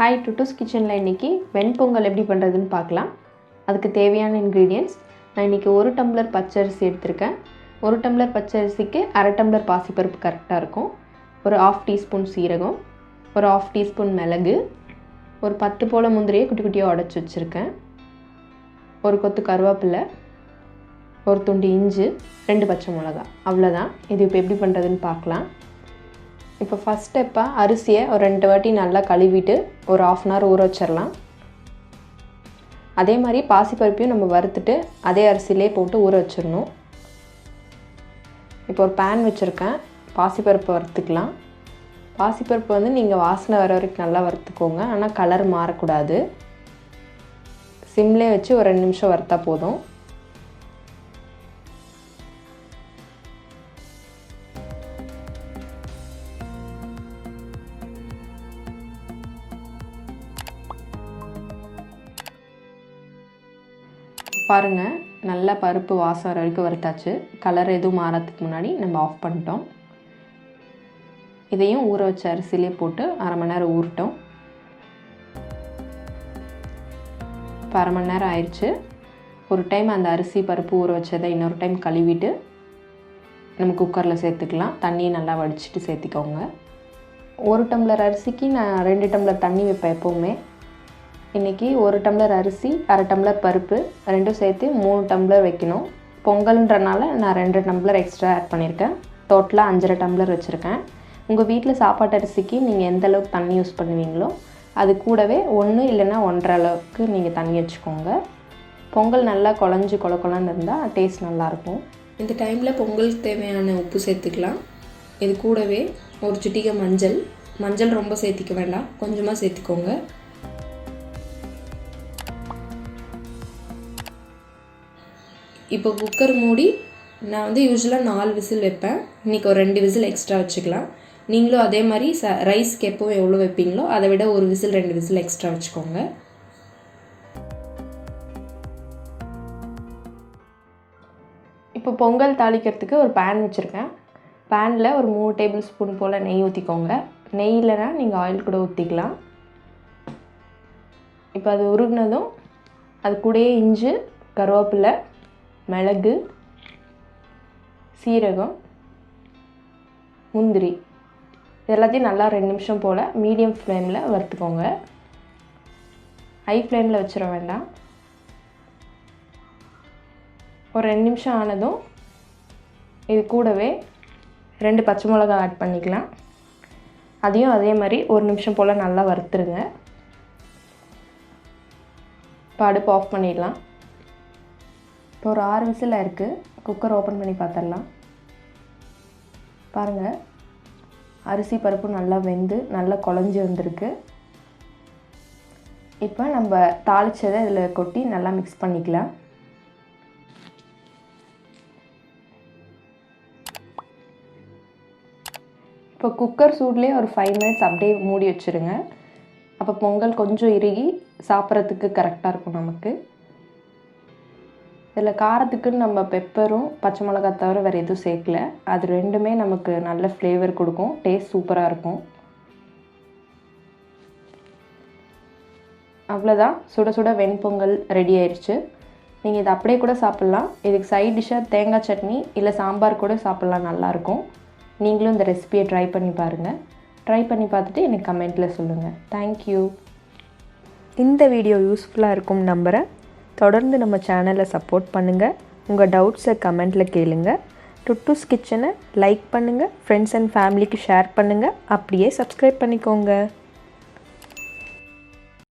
Hi டுட்டூஸ் கிச்சனில் இன்றைக்கி வெண்பொங்கல் எப்படி பண்ணுறதுன்னு பார்க்கலாம். அதுக்கு தேவையான இன்க்ரீடியன்ட்ஸ் நான் இன்றைக்கி 1 டம்ளர் பச்சரிசி எடுத்திருக்கேன். 1 டம்ளர் பச்சரிசிக்கு அரை டம்ளர் பாசிப்பருப்பு கரெக்டாக இருக்கும். ஒரு 1/2 டீஸ்பூன் சீரகம், ஒரு 1/2 டீஸ்பூன் மிளகு, ஒரு 10 போல் முந்திரியை குட்டி குட்டியாக உடச்சி வச்சுருக்கேன், ஒரு கொத்து கருவேப்பிலை, ஒரு துண்டு இஞ்சி, 2 பச்சை மிளகா. அவ்வளோதான். இது இப்போ எப்படி பண்ணுறதுன்னு பார்க்கலாம். இப்போ ஃபஸ்ட் ஸ்டெப்பாக அரிசியை ஒரு 2 வாட்டி நல்லா கழுவிட்டு ஒரு 1/2 அன் ஹவர் ஊற வச்சிடலாம். அதே மாதிரி பாசிப்பருப்பையும் நம்ம வறுத்துட்டு அதே அரிசியிலே போட்டு ஊற வச்சிடணும். இப்போ ஒரு பேன் வச்சுருக்கேன், பாசிப்பருப்பை வறுத்துக்கலாம். பாசிப்பருப்பு நீங்கள் வாசனை வர வரைக்கும் நல்லா வறுத்துக்கோங்க, ஆனால் கலர் மாறக்கூடாது. சிம்லே வச்சு ஒரு 2 நிமிஷம் வறுத்தா போதும். பாருங்கள், நல்லா பருப்பு வாசம் வர வரைக்கும் வறுத்தாச்சு. கலர் எதுவும் மாறதுக்கு முன்னாடி நம்ம ஆஃப் பண்ணிட்டோம். இதையும் ஊற வச்ச அரிசிலே போட்டு அரை மணி நேரம் ஊறட்டும். இப்போ அரை மணி நேரம் ஆயிடுச்சு. ஒரு டைம் அந்த அரிசி பருப்பு ஊற வச்சதை இன்னொரு டைம் கழுவிட்டு நம்ம குக்கரில் சேர்த்துக்கலாம். தண்ணியை நல்லா வடிச்சிட்டு சேர்த்திக்கோங்க. 1 டம்ளர் அரிசிக்கு நான் 2 டம்ளர் தண்ணி வைப்பேன் எப்போவுமே. இன்றைக்கி 1 டம்ளர் அரிசி, அரை டம்ளர் பருப்பு, ரெண்டும் சேர்த்து 3 டம்ளர் வைக்கணும். பொங்கல்ன்றனால நான் 2 டம்ளர் எக்ஸ்ட்ரா ஆட் பண்ணியிருக்கேன். டோட்டலாக 5.5 டம்ளர் வச்சுருக்கேன். உங்கள் வீட்டில் சாப்பாட்டு அரிசிக்கு நீங்கள் எந்த அளவுக்கு தண்ணி யூஸ் பண்ணுவீங்களோ அது கூடவே 1 இல்லைன்னா 1.5 அளவுக்கு நீங்கள் தண்ணி வச்சுக்கோங்க. பொங்கல் நல்லா குழஞ்சி கொலன்னு இருந்தால் டேஸ்ட் நல்லாயிருக்கும். இந்த டைமில் பொங்கலுக்கு தேவையான உப்பு சேர்த்துக்கலாம். இது கூடவே ஒரு சிட்டிகை மஞ்சள் ரொம்ப சேர்த்திக்க வேண்டாம், கொஞ்சமாக சேர்த்துக்கோங்க. இப்போ குக்கர் மூடி நான் யூஸ்வலாக 4 விசில் வைப்பேன். இன்றைக்கி ஒரு 2 விசில் எக்ஸ்ட்ரா வச்சுக்கலாம். நீங்களும் அதே மாதிரி ரைஸ்க்கு எப்போவும் எவ்வளோ வைப்பீங்களோ அதை விட 1 விசில் 2 விசில் எக்ஸ்ட்ரா வச்சுக்கோங்க. இப்போ பொங்கல் தாளிக்கிறதுக்கு ஒரு பேன் வச்சுருக்கேன். பேனில் ஒரு 3 டேபிள் ஸ்பூன் போல் நெய் ஊற்றிக்கோங்க. நெய் இல்லைனா நீங்கள் ஆயில் கூட ஊற்றிக்கலாம். இப்போ அது உருகினதும் அது கூடயே இஞ்சி, கருவேப்பிலை, மிளகு, சீரகம், முந்திரி எல்லாத்தையும் நல்லா 2 நிமிஷம் போல் மீடியம் ஃப்ளேமில் வறுத்துக்கோங்க. ஹை ஃப்ளேமில் வச்சிட வேண்டாம். ஒரு 2 நிமிஷம் ஆனதும் இது கூடவே 2 பச்சை மிளகா ஆட் பண்ணிக்கலாம். அதையும் அதே மாதிரி 1 நிமிஷம் போல் நல்லா வறுத்துருங்க. இப்போ அடுப்பு ஆஃப் பண்ணிடலாம். இப்போ ஒரு 6 விசில் இருக்குது. குக்கர் ஓப்பன் பண்ணி பார்த்துடலாம். பாருங்கள், அரிசி பருப்பு நல்லா வெந்து நல்லா குழஞ்சி வந்திருக்கு. இப்போ நம்ம தாளித்ததை இதில் கொட்டி நல்லா மிக்ஸ் பண்ணிக்கலாம். இப்போ குக்கர் சூட்லேயே ஒரு 5 மினிட்ஸ் அப்படியே மூடி வச்சுருங்க. அப்போ பொங்கல் கொஞ்சம் இறுகி சாப்பிட்றதுக்கு கரெக்டாக இருக்கும் நமக்கு. இதில் காரத்துக்குன்னு நம்ம பெப்பரும் பச்சை மிளகா தவிர வேறு எதுவும் சேர்க்கல. அது ரெண்டுமே நமக்கு நல்ல ஃப்ளேவர் கொடுக்கும், டேஸ்ட் சூப்பராக இருக்கும். அவ்வளோதான், சுட சுட வெண்பொங்கல் ரெடி ஆயிடுச்சு. நீங்கள் இதை அப்படியே கூட சாப்பிட்லாம். இதுக்கு சைட் டிஷ்ஷாக தேங்காய் சட்னி இல்லை சாம்பார் கூட சாப்பிட்லாம், நல்லாயிருக்கும். நீங்களும் இந்த ரெசிபியை ட்ரை பண்ணி பாருங்கள். ட்ரை பண்ணி பார்த்துட்டு எனக்கு கமெண்ட்டில் சொல்லுங்கள். தேங்க்யூ. இந்த வீடியோ யூஸ்ஃபுல்லாக இருக்கும் நம்புகிறேன். தொடர்ந்து நம்ம சேனலை சப்போர்ட் பண்ணுங்கள். உங்கள் டவுட்ஸை கமெண்ட்டில் கேளுங்க. டுட்டூஸ் கிச்சனை லைக் பண்ணுங்கள், ஃப்ரெண்ட்ஸ் அண்ட் ஃபேமிலிக்கு ஷேர் பண்ணுங்கள், அப்படியே சப்ஸ்கிரைப் பண்ணிக்கோங்க.